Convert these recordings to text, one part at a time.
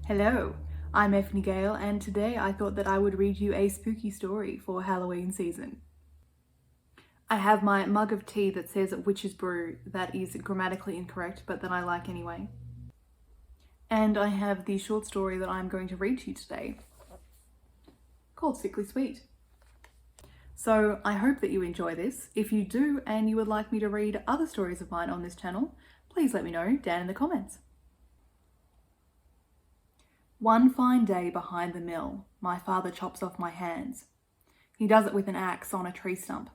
Hello, I'm Effie Gale, and today I thought that I would read you a spooky story for Halloween season. I have my mug of tea that says witch's brew that is grammatically incorrect, but that I like anyway. And I have the short story that I'm going to read to you today, called Sickly Sweet. So I hope that you enjoy this. If you do and you would like me to read other stories of mine on this channel, please let me know down in the comments. One fine day behind the mill, my father chops off my hands. He does it with an axe on a tree stump.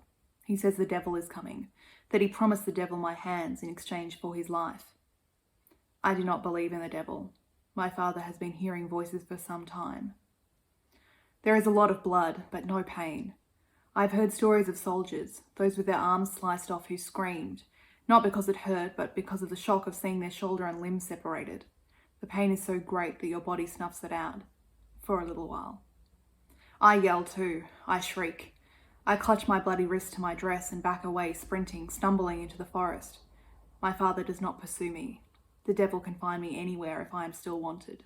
He says the devil is coming, that he promised the devil my hands in exchange for his life. I do not believe in the devil. My father has been hearing voices for some time. There is a lot of blood, but no pain. I've heard stories of soldiers, those with their arms sliced off, who screamed, not because it hurt, but because of the shock of seeing their shoulder and limb separated. The pain is so great that your body snuffs it out, for a little while. I yell too. I shriek. I clutch my bloody wrist to my dress and back away, sprinting, stumbling into the forest. My father does not pursue me. The devil can find me anywhere if I am still wanted.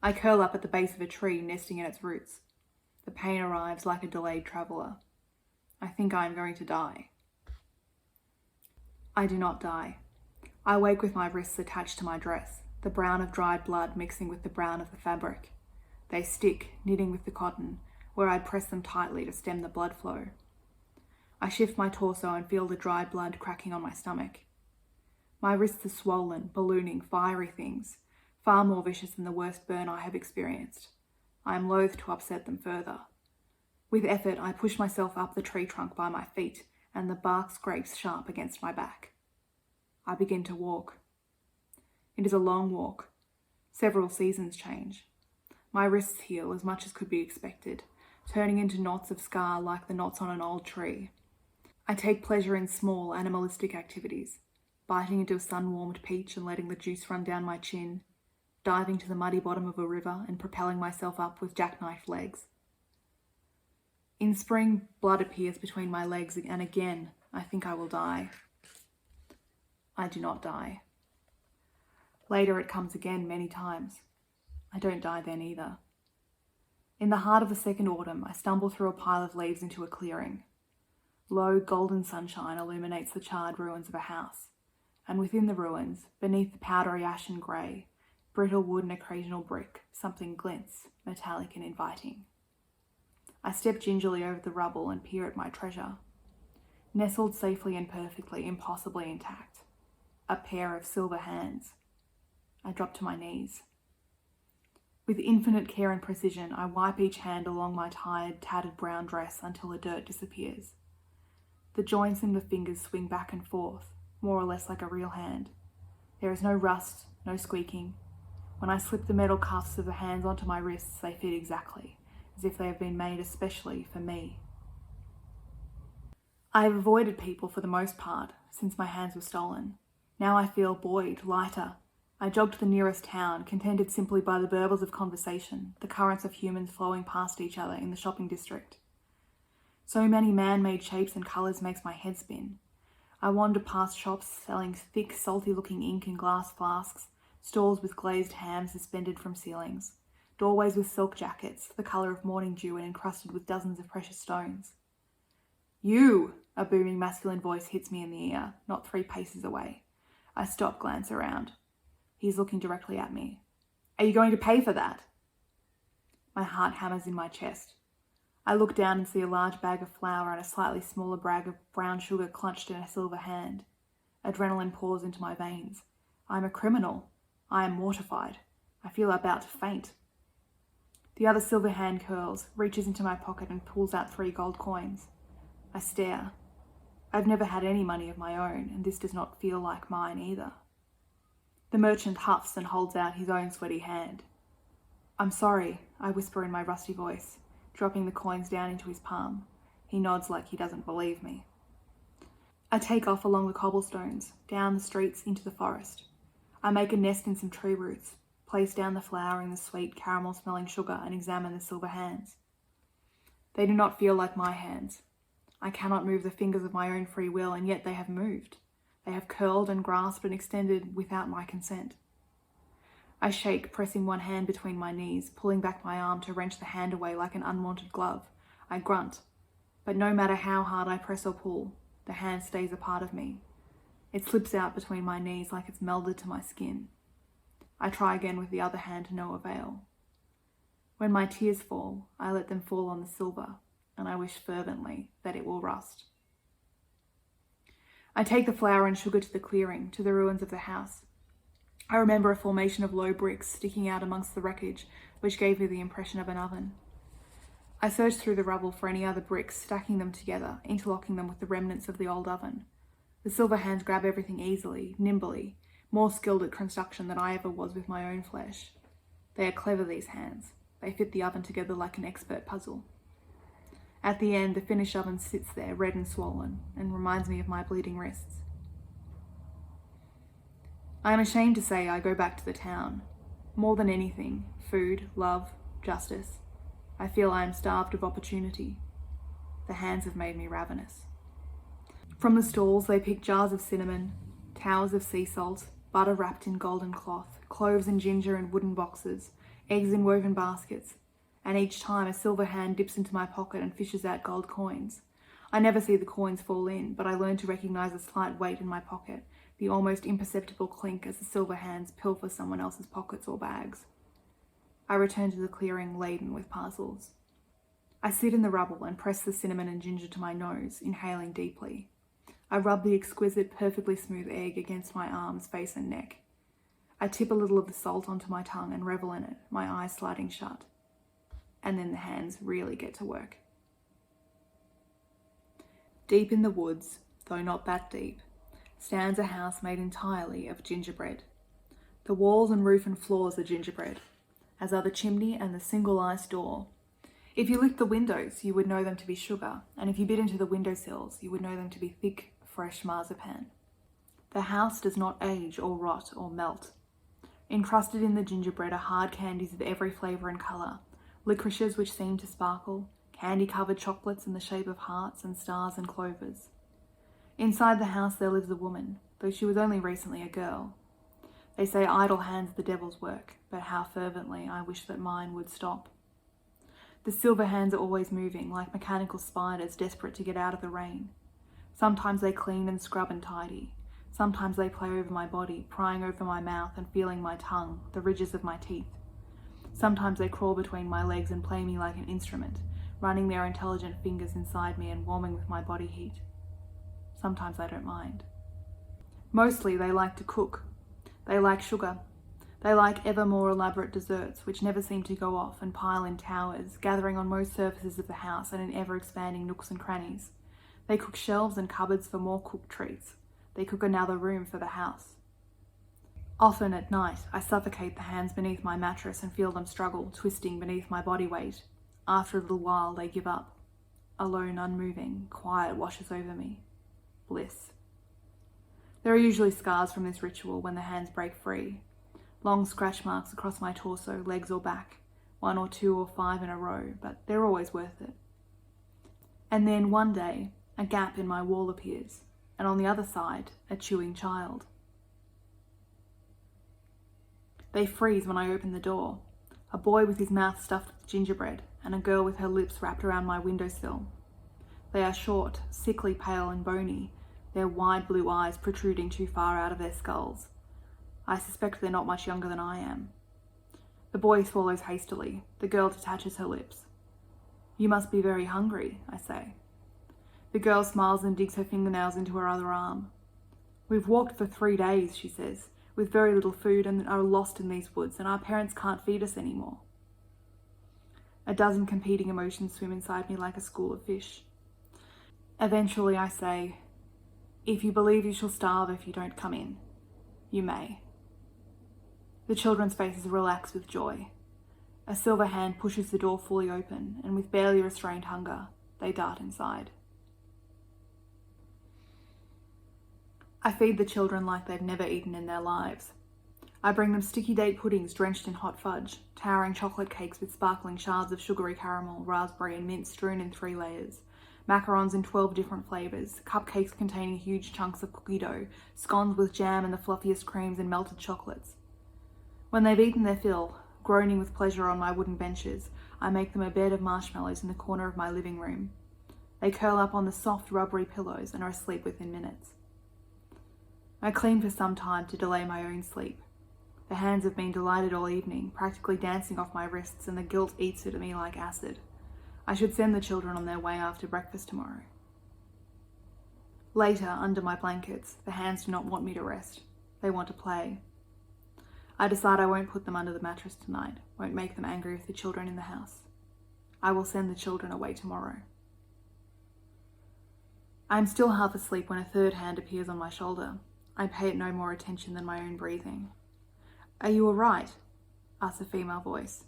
I curl up at the base of a tree, nesting in its roots. The pain arrives like a delayed traveller. I think I am going to die. I do not die. I wake with my wrists attached to my dress, the brown of dried blood mixing with the brown of the fabric. They stick, knitting with the cotton, where I'd press them tightly to stem the blood flow. I shift my torso and feel the dried blood cracking on my stomach. My wrists are swollen, ballooning, fiery things, far more vicious than the worst burn I have experienced. I am loath to upset them further. With effort, I push myself up the tree trunk by my feet, and the bark scrapes sharp against my back. I begin to walk. It is a long walk. Several seasons change. My wrists heal as much as could be expected, turning into knots of scar like the knots on an old tree. I take pleasure in small animalistic activities, biting into a sun-warmed peach and letting the juice run down my chin, diving to the muddy bottom of a river and propelling myself up with jackknife legs. In spring, blood appears between my legs, and again, I think I will die. I do not die. Later it comes again many times. I don't die then either. In the heart of the second autumn, I stumble through a pile of leaves into a clearing. Low, golden sunshine illuminates the charred ruins of a house, and within the ruins, beneath the powdery ashen grey, brittle wood and occasional brick, something glints, metallic and inviting. I step gingerly over the rubble and peer at my treasure. Nestled safely and perfectly, impossibly intact. A pair of silver hands. I drop to my knees. With infinite care and precision, I wipe each hand along my tired, tattered brown dress until the dirt disappears. The joints in the fingers swing back and forth, more or less like a real hand. There is no rust, no squeaking. When I slip the metal cuffs of the hands onto my wrists, they fit exactly, as if they have been made especially for me. I have avoided people for the most part, since my hands were stolen. Now I feel buoyed, lighter. I jog to the nearest town, contented simply by the burbles of conversation, the currents of humans flowing past each other in the shopping district. So many man-made shapes and colours makes my head spin. I wander past shops selling thick, salty-looking ink in glass flasks, stalls with glazed hams suspended from ceilings, doorways with silk jackets, the colour of morning dew and encrusted with dozens of precious stones. "You!" a booming masculine voice hits me in the ear, not 3 paces away. I stop, glance around. He's looking directly at me. "Are you going to pay for that?" My heart hammers in my chest. I look down and see a large bag of flour and a slightly smaller bag of brown sugar clutched in a silver hand. Adrenaline pours into my veins. I am a criminal. I am mortified. I feel about to faint. The other silver hand curls, reaches into my pocket and pulls out 3 gold coins. I stare. I've never had any money of my own, and this does not feel like mine either. The merchant huffs and holds out his own sweaty hand. "I'm sorry," I whisper in my rusty voice, dropping the coins down into his palm. He nods like he doesn't believe me. I take off along the cobblestones, down the streets into the forest. I make a nest in some tree roots, place down the flour in the sweet caramel-smelling sugar and examine the silver hands. They do not feel like my hands. I cannot move the fingers of my own free will, and yet they have moved. They have curled and grasped and extended without my consent. I shake, pressing one hand between my knees, pulling back my arm to wrench the hand away like an unwanted glove. I grunt, but no matter how hard I press or pull, the hand stays a part of me. It slips out between my knees like it's melded to my skin. I try again with the other hand to no avail. When my tears fall, I let them fall on the silver, and I wish fervently that it will rust. I take the flour and sugar to the clearing, to the ruins of the house. I remember a formation of low bricks sticking out amongst the wreckage, which gave me the impression of an oven. I search through the rubble for any other bricks, stacking them together, interlocking them with the remnants of the old oven. The silver hands grab everything easily, nimbly, more skilled at construction than I ever was with my own flesh. They are clever, these hands. They fit the oven together like an expert puzzle. At the end, the finished oven sits there, red and swollen, and reminds me of my bleeding wrists. I am ashamed to say I go back to the town. More than anything, food, love, justice. I feel I am starved of opportunity. The hands have made me ravenous. From the stalls, they pick jars of cinnamon, towers of sea salt, butter wrapped in golden cloth, cloves and ginger in wooden boxes, eggs in woven baskets, and each time a silver hand dips into my pocket and fishes out gold coins. I never see the coins fall in, but I learn to recognise a slight weight in my pocket, the almost imperceptible clink as the silver hands pilfer someone else's pockets or bags. I return to the clearing laden with parcels. I sit in the rubble and press the cinnamon and ginger to my nose, inhaling deeply. I rub the exquisite, perfectly smooth egg against my arms, face and neck. I tip a little of the salt onto my tongue and revel in it, my eyes sliding shut. And then the hands really get to work. Deep in the woods, though not that deep, stands a house made entirely of gingerbread. The walls and roof and floors are gingerbread, as are the chimney and the single-iced door. If you licked the windows, you would know them to be sugar, and if you bit into the windowsills, you would know them to be thick, fresh marzipan. The house does not age or rot or melt. Encrusted in the gingerbread are hard candies of every flavour and colour, licorices which seem to sparkle, candy-covered chocolates in the shape of hearts and stars and clovers. Inside the house there lives a woman, though she was only recently a girl. They say idle hands are the devil's work, but how fervently I wish that mine would stop. The silver hands are always moving, like mechanical spiders desperate to get out of the rain. Sometimes they clean and scrub and tidy. Sometimes they play over my body, prying over my mouth and feeling my tongue, the ridges of my teeth. Sometimes they crawl between my legs and play me like an instrument, running their intelligent fingers inside me and warming with my body heat. Sometimes I don't mind. Mostly they like to cook. They like sugar. They like ever more elaborate desserts, which never seem to go off and pile in towers, gathering on most surfaces of the house and in ever-expanding nooks and crannies. They cook shelves and cupboards for more cooked treats. They cook another room for the house. Often at night, I suffocate the hands beneath my mattress and feel them struggle, twisting beneath my body weight. After a little while, they give up. Alone, unmoving, quiet washes over me. Bliss. There are usually scars from this ritual when the hands break free. Long scratch marks across my torso, legs or back. 1 or 2 or 5 in a row, but they're always worth it. And then one day, a gap in my wall appears, and on the other side, a chewing child. They freeze when I open the door. A boy with his mouth stuffed with gingerbread, and a girl with her lips wrapped around my windowsill. They are short, sickly pale and bony, their wide blue eyes protruding too far out of their skulls. I suspect they're not much younger than I am. The boy swallows hastily. The girl detaches her lips. "You must be very hungry," I say. The girl smiles and digs her fingernails into her other arm. "We've walked for 3 days," she says, "with very little food and are lost in these woods, and our parents can't feed us anymore." A dozen competing emotions swim inside me like a school of fish. Eventually I say, "If you believe you shall starve if you don't come in, you may." The children's faces relax with joy. A silver hand pushes the door fully open, and with barely restrained hunger, they dart inside. I feed the children like they've never eaten in their lives. I bring them sticky date puddings drenched in hot fudge, towering chocolate cakes with sparkling shards of sugary caramel, raspberry and mint strewn in 3 layers, macarons in 12 different flavours, cupcakes containing huge chunks of cookie dough, scones with jam and the fluffiest creams and melted chocolates. When they've eaten their fill, groaning with pleasure on my wooden benches, I make them a bed of marshmallows in the corner of my living room. They curl up on the soft, rubbery pillows and are asleep within minutes. I clean for some time to delay my own sleep. The hands have been delighted all evening, practically dancing off my wrists, and the guilt eats at me like acid. I should send the children on their way after breakfast tomorrow. Later, under my blankets, the hands do not want me to rest. They want to play. I decide I won't put them under the mattress tonight, won't make them angry with the children in the house. I will send the children away tomorrow. I am still half asleep when a third hand appears on my shoulder. I pay it no more attention than my own breathing. "Are you all right?" asks a female voice.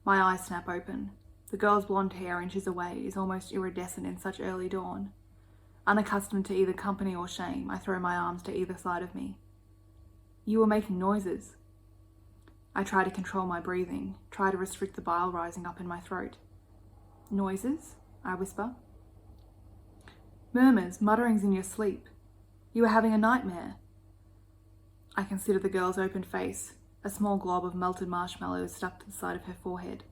My eyes snap open. The girl's blonde hair inches away is almost iridescent in such early dawn. Unaccustomed to either company or shame, I throw my arms to either side of me. "You were making noises." I try to control my breathing, try to restrict the bile rising up in my throat. "Noises?" I whisper. "Murmurs, mutterings in your sleep. You were having a nightmare." I consider the girl's open face, a small glob of melted marshmallow stuck to the side of her forehead.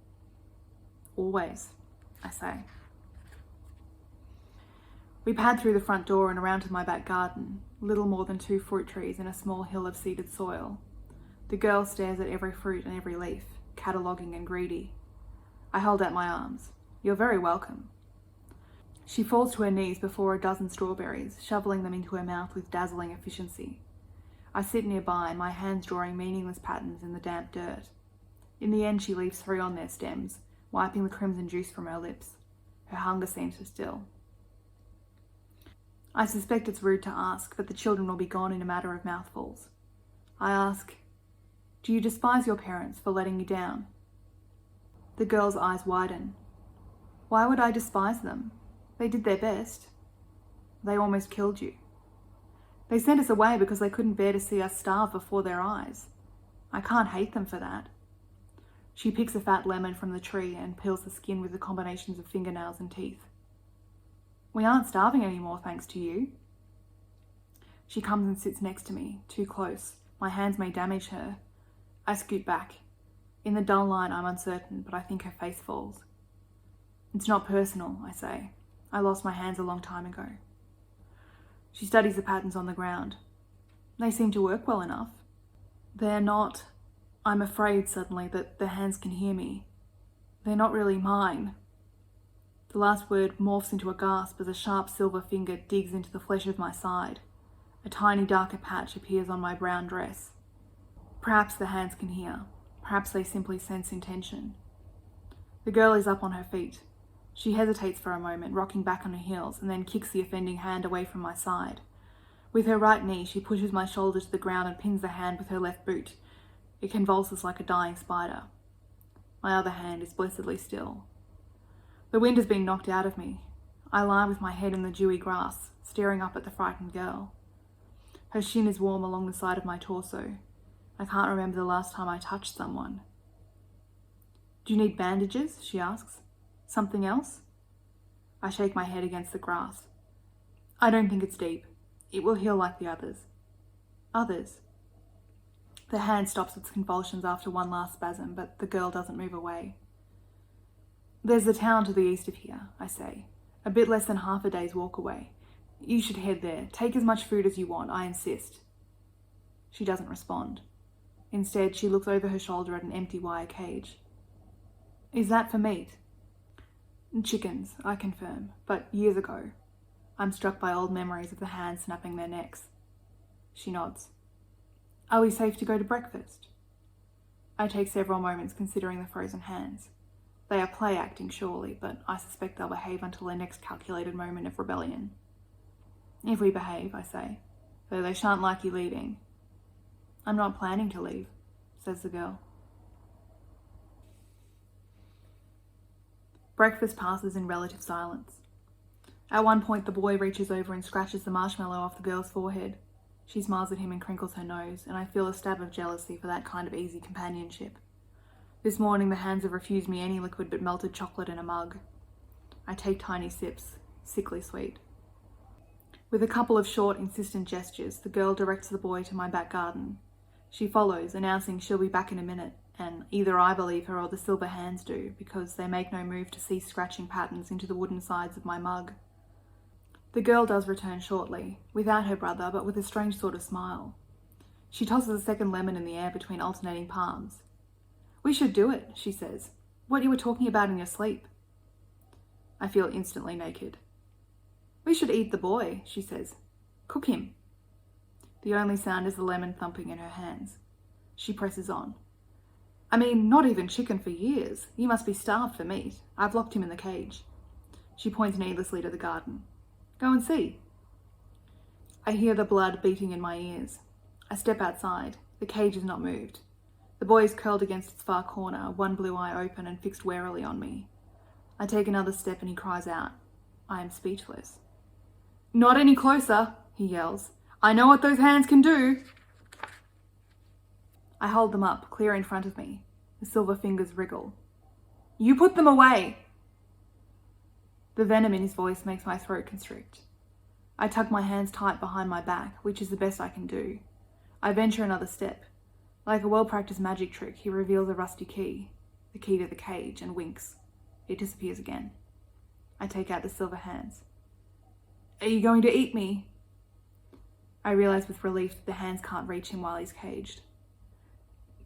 "Always," I say. We pad through the front door and around to my back garden, little more than 2 fruit trees and a small hill of seeded soil. The girl stares at every fruit and every leaf, cataloguing and greedy. I hold out my arms. "You're very welcome." She falls to her knees before a dozen strawberries, shoveling them into her mouth with dazzling efficiency. I sit nearby, my hands drawing meaningless patterns in the damp dirt. In the end, she leaves 3 on their stems, wiping the crimson juice from her lips. Her hunger seems to still. I suspect it's rude to ask, but the children will be gone in a matter of mouthfuls. I ask, "Do you despise your parents for letting you down?" The girl's eyes widen. "Why would I despise them? They did their best. They almost killed you. They sent us away because they couldn't bear to see us starve before their eyes. I can't hate them for that." She picks a fat lemon from the tree and peels the skin with the combinations of fingernails and teeth. "We aren't starving anymore, thanks to you." She comes and sits next to me, too close. My hands may damage her. I scoot back. In the dull light, I'm uncertain, but I think her face falls. "It's not personal," I say. "I lost my hands a long time ago." She studies the patterns on the ground. "They seem to work well enough." "They're not..." I'm afraid suddenly that the hands can hear me. "They're not really mine." The last word morphs into a gasp as a sharp silver finger digs into the flesh of my side. A tiny darker patch appears on my brown dress. Perhaps the hands can hear. Perhaps they simply sense intention. The girl is up on her feet. She hesitates for a moment, rocking back on her heels, and then kicks the offending hand away from my side. With her right knee, she pushes my shoulder to the ground and pins the hand with her left boot. It convulses like a dying spider. My other hand is blessedly still. The wind has been knocked out of me. I lie with my head in the dewy grass, staring up at the frightened girl. Her shin is warm along the side of my torso. I can't remember the last time I touched someone. "Do you need bandages?" she asks. "Something else?" I shake my head against the grass. "I don't think it's deep. It will heal like the others." "Others?" The hand stops its convulsions after one last spasm, but the girl doesn't move away. "There's the town to the east of here," I say, "a bit less than half a day's walk away. You should head there. Take as much food as you want, I insist." She doesn't respond. Instead, she looks over her shoulder at an empty wire cage. "Is that for meat?" "Chickens," I confirm, "but years ago." I'm struck by old memories of the hands snapping their necks. She nods. "Are we safe to go to breakfast?" I take several moments considering the frozen hands. They are play acting, surely, but I suspect they'll behave until their next calculated moment of rebellion. "If we behave," I say, "though they shan't like you leaving." "I'm not planning to leave," says the girl. Breakfast passes in relative silence. At one point, the boy reaches over and scratches the marshmallow off the girl's forehead. She smiles at him and crinkles her nose, and I feel a stab of jealousy for that kind of easy companionship. This morning, the hands have refused me any liquid but melted chocolate in a mug. I take tiny sips, sickly sweet. With a couple of short, insistent gestures, the girl directs the boy to my back garden. She follows, announcing she'll be back in a minute, and either I believe her or the silver hands do, because they make no move to cease scratching patterns into the wooden sides of my mug. The girl does return shortly, without her brother, but with a strange sort of smile. She tosses a second lemon in the air between alternating palms. "We should do it," she says. "What you were talking about in your sleep." I feel instantly naked. "We should eat the boy," she says. "Cook him." The only sound is the lemon thumping in her hands. She presses on. "I mean, not even chicken for years. You must be starved for meat. I've locked him in the cage." She points needlessly to the garden. "Go and see." I hear the blood beating in my ears. I step outside. The cage is not moved. The boy is curled against its far corner, one blue eye open and fixed warily on me. I take another step and he cries out. I am speechless. "Not any closer," he yells. "I know what those hands can do." I hold them up, clear in front of me. The silver fingers wriggle. "You put them away!" The venom in his voice makes my throat constrict. I tuck my hands tight behind my back, which is the best I can do. I venture another step. Like a well-practiced magic trick, he reveals a rusty key, the key to the cage, and winks. It disappears again. I take out the silver hands. "Are you going to eat me?" I realize with relief that the hands can't reach him while he's caged.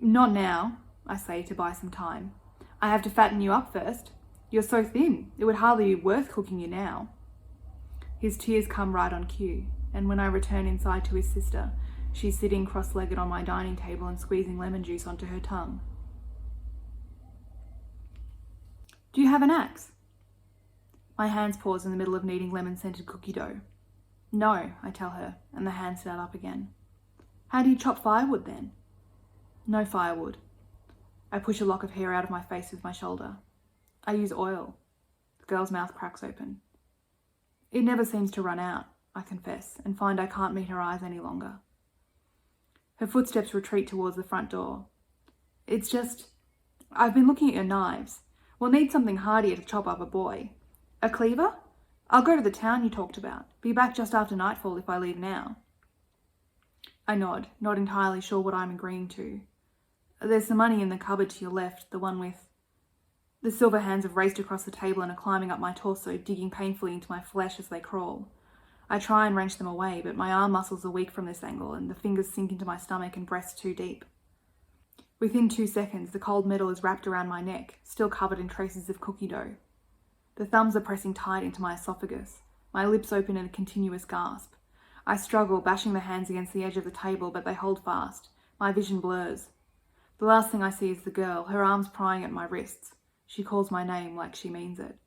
"Not now," I say to buy some time. "I have to fatten you up first. You're so thin, it would hardly be worth cooking you now." His tears come right on cue, and when I return inside to his sister, she's sitting cross-legged on my dining table and squeezing lemon juice onto her tongue. "Do you have an axe?" My hands pause in the middle of kneading lemon-scented cookie dough. "No," I tell her, and the hands start up again. "How do you chop firewood then?" "No firewood." I push a lock of hair out of my face with my shoulder. "I use oil." The girl's mouth cracks open. "It never seems to run out," I confess, and find I can't meet her eyes any longer. Her footsteps retreat towards the front door. "It's just, I've been looking at your knives. We'll need something hardier to chop up a boy. A cleaver? I'll go to the town you talked about. Be back just after nightfall if I leave now." I nod, not entirely sure what I'm agreeing to. "There's some money in the cupboard to your left, the one with..." The silver hands have raced across the table and are climbing up my torso, digging painfully into my flesh as they crawl. I try and wrench them away, but my arm muscles are weak from this angle, and the fingers sink into my stomach and breast too deep. Within 2 seconds, the cold metal is wrapped around my neck, still covered in traces of cookie dough. The thumbs are pressing tight into my esophagus, my lips open in a continuous gasp. I struggle, bashing the hands against the edge of the table, but they hold fast. My vision blurs. The last thing I see is the girl, her arms prying at my wrists. She calls my name like she means it.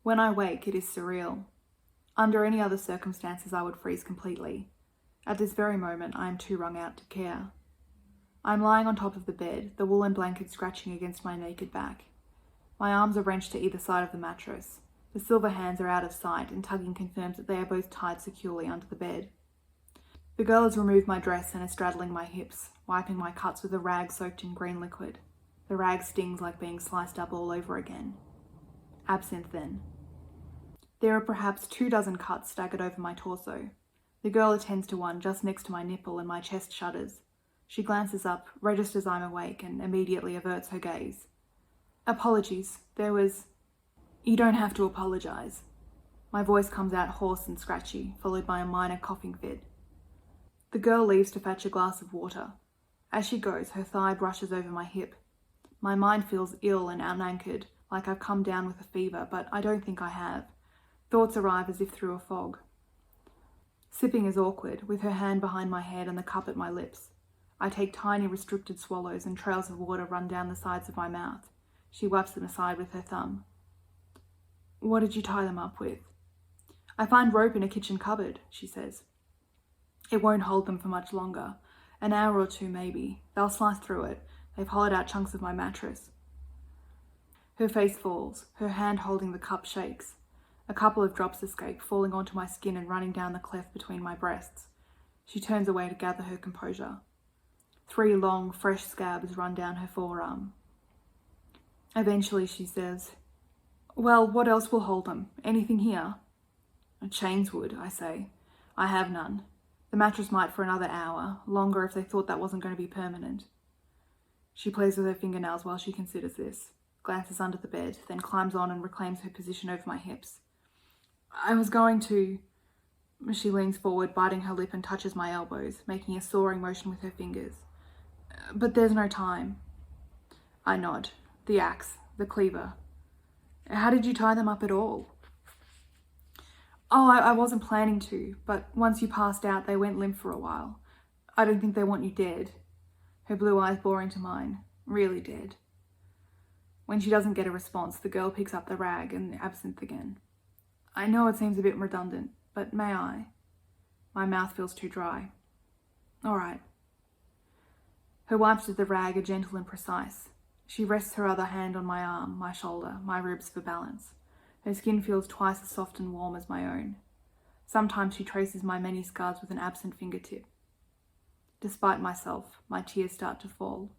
When I wake, it is surreal. Under any other circumstances, I would freeze completely. At this very moment, I am too wrung out to care. I am lying on top of the bed, the woolen blanket scratching against my naked back. My arms are wrenched to either side of the mattress. The silver hands are out of sight, and tugging confirms that they are both tied securely under the bed. The girl has removed my dress and is straddling my hips, wiping my cuts with a rag soaked in green liquid. The rag stings like being sliced up all over again. Absinthe, then. There are perhaps 24 cuts staggered over my torso. The girl attends to one just next to my nipple, and my chest shudders. She glances up, registers I'm awake, and immediately averts her gaze. "Apologies, there was..." "You don't have to apologise." My voice comes out hoarse and scratchy, followed by a minor coughing fit. The girl leaves to fetch a glass of water. As she goes, her thigh brushes over my hip. My mind feels ill and unanchored, like I've come down with a fever, but I don't think I have. Thoughts arrive as if through a fog. Sipping is awkward, with her hand behind my head and the cup at my lips. I take tiny restricted swallows and trails of water run down the sides of my mouth. She wipes them aside with her thumb. "What did you tie them up with?" "I find rope in a kitchen cupboard," she says. "It won't hold them for much longer. An hour or 2 maybe. They'll slice through it. They've hollowed out chunks of my mattress." Her face falls. Her hand holding the cup shakes. A couple of drops escape, falling onto my skin and running down the cleft between my breasts. She turns away to gather her composure. 3 long, fresh scabs run down her forearm. Eventually she says, "Well, what else will hold them? Anything here?" "Chains would," I say. "I have none." The mattress might for another hour, longer if they thought that wasn't going to be permanent. She plays with her fingernails while she considers this, glances under the bed, then climbs on and reclaims her position over my hips. I was going to... She leans forward, biting her lip, and touches my elbows, making a sawing motion with her fingers. But there's no time. I nod. The axe, the cleaver. How did you tie them up at all? Oh, I wasn't planning to, but once you passed out, they went limp for a while. I don't think they want you dead. Her blue eyes bore into mine. Really dead. When she doesn't get a response, the girl picks up the rag and the absinthe again. I know it seems a bit redundant, but may I? My mouth feels too dry. All right. Her wipes with the rag are gentle and precise. She rests her other hand on my arm, my shoulder, my ribs for balance. Her skin feels twice as soft and warm as my own. Sometimes she traces my many scars with an absent fingertip. Despite myself, my tears start to fall.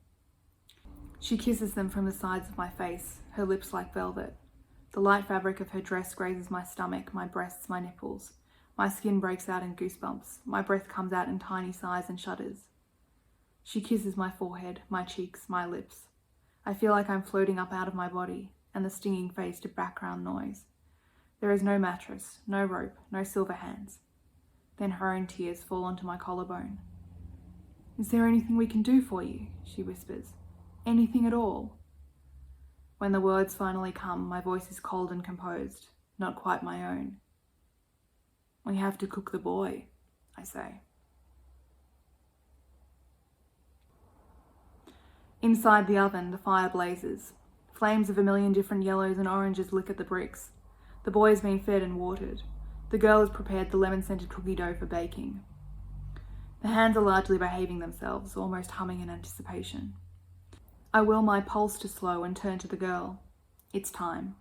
She kisses them from the sides of my face, her lips like velvet. The light fabric of her dress grazes my stomach, my breasts, my nipples. My skin breaks out in goosebumps. My breath comes out in tiny sighs and shudders. She kisses my forehead, my cheeks, my lips. I feel like I'm floating up out of my body, and the stinging fades to background noise. There is no mattress, no rope, no silver hands. Then her own tears fall onto my collarbone. Is there anything we can do for you? She whispers. Anything at all? When the words finally come, my voice is cold and composed, not quite my own. We have to cook the boy, I say. Inside the oven, the fire blazes. Flames of a million different yellows and oranges lick at the bricks. The boy has been fed and watered. The girl has prepared the lemon-scented cookie dough for baking. The hands are largely behaving themselves, almost humming in anticipation. I will my pulse to slow and turn to the girl. It's time.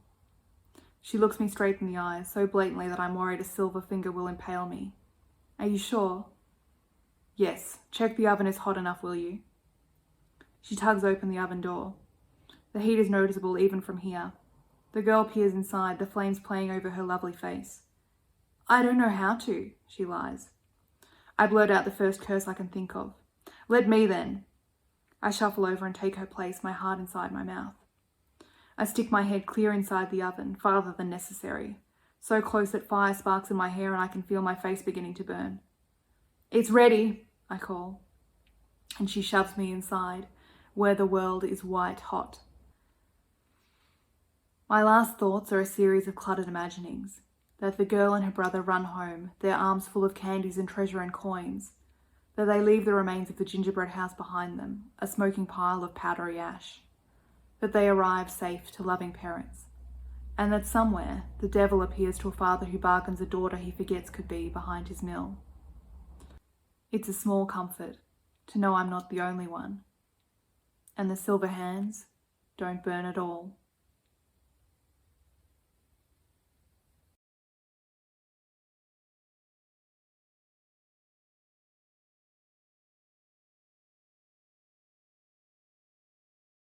She looks me straight in the eyes, so blatantly that I'm worried a silver finger will impale me. Are you sure? Yes. Check the oven is hot enough, will you? She tugs open the oven door. The heat is noticeable even from here. The girl peers inside, the flames playing over her lovely face. I don't know how to, she lies. I blurt out the first curse I can think of. Let me then. I shuffle over and take her place, my heart inside my mouth. I stick my head clear inside the oven, farther than necessary, so close that fire sparks in my hair and I can feel my face beginning to burn. It's ready, I call, and she shoves me inside, where the world is white hot. My last thoughts are a series of cluttered imaginings, that the girl and her brother run home, their arms full of candies and treasure and coins, that they leave the remains of the gingerbread house behind them, a smoking pile of powdery ash, that they arrive safe to loving parents, and that somewhere the devil appears to a father who bargains a daughter he forgets could be behind his mill. It's a small comfort to know I'm not the only one, and the silver hands don't burn at all.